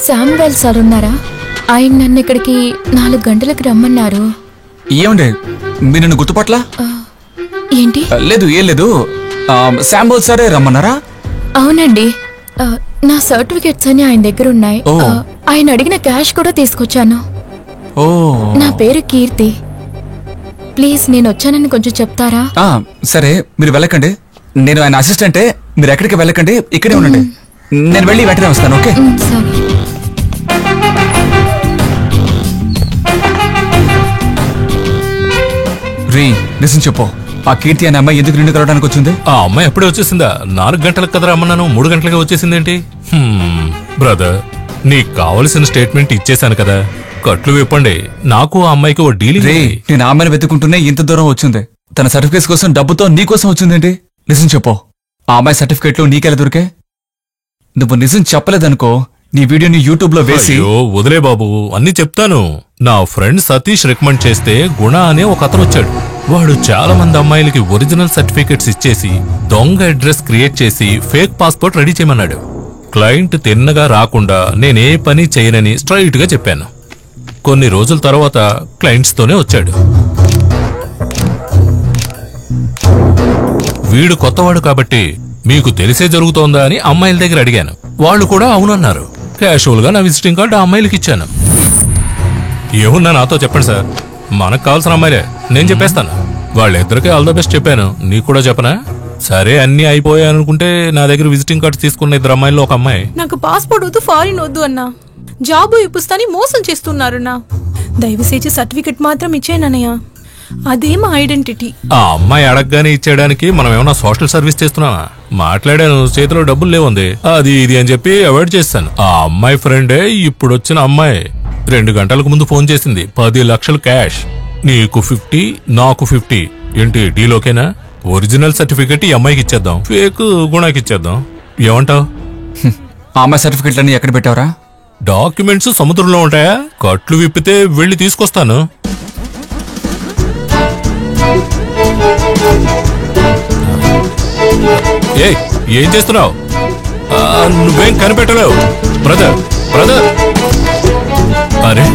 శామ్వెల్ sir ఉన్నారా? ఆయన నన్ను ఇక్కడికి 4 గంటలకు రమ్మన్నారు. ఏమండి మీరు నన్ను గుర్తుపట్ల? ఏంటి? లేదు ఏం లేదు. శాంబల్ సరే రమ్మన్నారా? అవునండి, నా సర్టిఫికెట్స్ అని ఆయన దగ్గర ఉన్నాయి. ఆయన అడిగిన క్యాష్ కూడా తీసుకొచ్చాను. నా పేరు కీర్తి. ప్లీజ్ నేను వచ్చానని కొంచెం చెప్తారా? సరే మీరు వెళ్ళకండి, నేను ఆయన అసిస్టెంటే. మీరు ఎక్కడికి వెళ్ళకండి, ఇక్కడే ఉండండి. నేను వెళ్ళి వెంటనే వస్తాను. ఓకే సరే. రీ నిజం చెప్పు, ఆ కీర్తి అనే అమ్మాయి ఎందుకు నిన్ను కలవడానికి వచ్చింది? ఆ అమ్మాయి ఎప్పుడే వచ్చేసిందా? 4 గంటలకు కదా రమ్మన్నాను, 3 గంటలకే వచ్చేసిందేంటి? బ్రదర్, నీకు కావలసిన స్టేట్మెంట్ ఇచ్చేశాను కదా, కట్లు విప్పండి. నాకు ఆ అమ్మాయికి ఓ డీలింగ్. రే నేను ఆ అమ్మాయిని వెతుకుంటూనే ఇంత దూరం వచ్చింది. తన సర్టిఫికేట్స్ కోసం డబ్బుతో నీ కోసం వచ్చిందేంటి? నిజం చెప్పు, ఆ అమ్మాయి సర్టిఫికేట్లు నీకెలా దొరికే? నువ్వు నిజం చెప్పలేదనుకో, నీ వీడియోని యూట్యూబ్ లో వేసి. వదిలే బాబు, అన్ని చెప్తాను. నా ఫ్రెండ్ సతీష్ రికమెండ్ చేస్తే గుణ అనే ఒక అతను వచ్చాడు. వాడు చాలా మంది అమ్మాయిలకి ఒరిజినల్ సర్టిఫికెట్స్ ఇచ్చేసి దొంగ అడ్రస్ క్రియేట్ చేసి ఫేక్ పాస్పోర్ట్ రెడీ చేయమన్నాడు. క్లయింట్ తిన్నగా రాకుండా నేనే పని చేయనని స్ట్రైట్ గా చెప్పాను. కొన్ని రోజుల తర్వాత క్లయింట్స్ తోనే వచ్చాడు. వీడు కొత్తవాడు కాబట్టి మీకు తెలిసే జరుగుతోందా అని అమ్మాయిల దగ్గర అడిగాను. వాళ్ళు కూడా అవునన్నారు. క్యాషువల్ గా నా విజిటింగ్ కార్డు ఆ అమ్మాయిలకి ఇచ్చాను. ఏమున్నా నాతో చెప్పండి సార్, మనకు కావాల్సిన అమ్మాయిలే, నేను చెప్పేస్తాను. వాళ్ళిద్దరికీ ఆల్ ద బెస్ట్ చెప్పాను, నీకు కూడా చెప్పనా? సరే అన్ని అయిపోయాయనుకుంటే నా దగ్గర విజిటింగ్ కార్డు తీసుకున్న 2 అమ్మాయిల్లో ఒక అమ్మాయి. నాకు పాస్పోర్ట్ వద్దు, ఫారిన్ వద్దు అన్నా. జాబు ఇప్పిస్తాని మోసం చేస్తున్నారున్నా. దయచేసి సర్టిఫికెట్ మాత్రం ఇచ్చేనన్నయ్య, అదే మా ఐడెంటిటీ. ఆ అమ్మాయి అడగగానే ఇచ్చేయడానికి మనం ఏమన్నా సోషల్ సర్వీస్ చేస్తున్నావా? మాట్లాడాను, చేతిలో డబ్బులు లేవుంది, అది ఇది అని చెప్పి అవాయిడ్ చేస్తాను. ఆ అమ్మాయి ఫ్రెండే ఇప్పుడు వచ్చిన అమ్మాయి 2 గంటలకు ముందు ఫోన్ చేసింది. 10 లక్షలు క్యాష్, నీకు 50 నాకు 50. ఏంటి డీల్ ఓకేనా? ఒరిజినల్ సర్టిఫికెట్ ఈ అమ్మాయికి ఇచ్చేద్దాం, ఫేక్ గుణాకి ఇచ్చేద్దాం. ఏమంటావు? ఆ అమ్మాయి సర్టిఫికెట్లన్నీ ఎక్కడ పెట్టావరా? డాక్యుమెంట్స్ సముద్రంలో ఉంటాయా? కట్లు విప్పితే వెళ్ళి తీసుకొస్తాను. ఏం చేస్తున్నావు? నువ్వేం కనిపెట్టలేవు బ్రదర్. బ్రదర్ అరే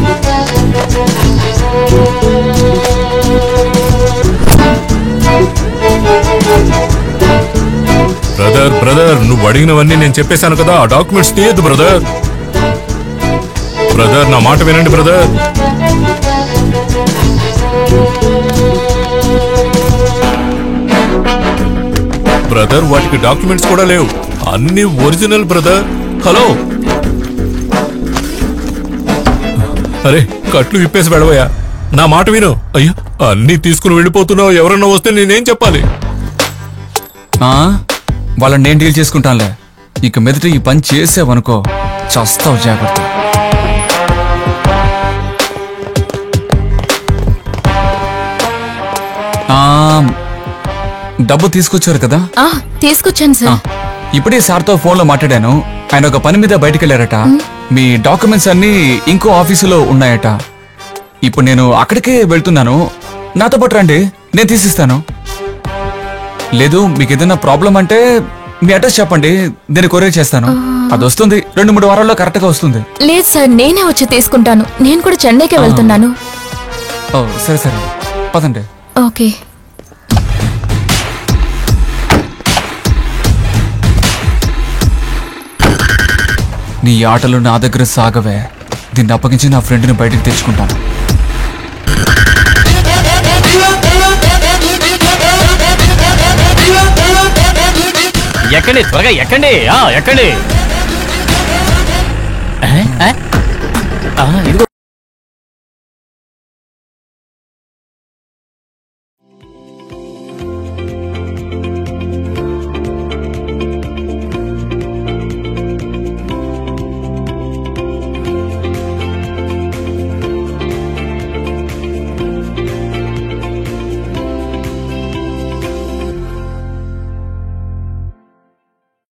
బ్రదర్ బ్రదర్, నువ్వు అడిగినవన్నీ నేను చెప్పేశాను కదా, ఆ డాక్యుమెంట్స్ తీయద్దు బ్రదర్. బ్రదర్ నా మాట వినండి బ్రదర్. బ్రదర్ వాటికి డాక్యుమెంట్స్ కూడా లేవు, అన్ని ఒరిజినల్ బ్రదర్. హలో, అరే కట్లు విప్పేసి వెళ్ళవయ్యా, నా మాట విను. అయ్యో అన్ని తీసుకుని వెళ్ళిపోతున్నావు, ఎవరన్నా వస్తే నేనేం చెప్పాలి? వాళ్ళని నేను డీల్ చేసుకుంటానులే. ఇక మీదట ఈ పని చేసావనుకో చస్తావు, జాగ్రత్త. డబ్బు తీసుకొచ్చారు కదా? తీసుకొచ్చాను సార్. ఇప్పుడే సార్తో ఫోన్లో మాట్లాడాను. ఆయన ఒక పని మీద బయటికి వెళ్ళారట. మీ డాక్యుమెంట్స్ అన్ని ఇంకో ఆఫీసులో ఉన్నాయట. ఇప్పుడు నేను అక్కడికే వెళ్తున్నాను, నాతో పాటు రండి, నేను తీసిస్తాను. లేదు మీకు ఏదైనా ప్రాబ్లం అంటే మీ అడ్రస్ చెప్పండి, దీన్ని కొరియర్ చేస్తాను. అది వస్తుంది, 2-3 వారాల్లో కరెక్ట్ గా వస్తుంది. లేదు సార్, నేనే వచ్చి తీసుకుంటాను. నేను కూడా చెన్నైకే వెళ్తున్నాను. సరే సరే పదండి. ఓకే. నీ ఆటలు నా దగ్గర సాగవే. దీన్ని అప్పగించి నా ఫ్రెండ్ని బయటికి తెచ్చుకుంటాను. ఎక్కండి త్వరగా ఎక్కండి, ఎక్కండి. ఇదిగో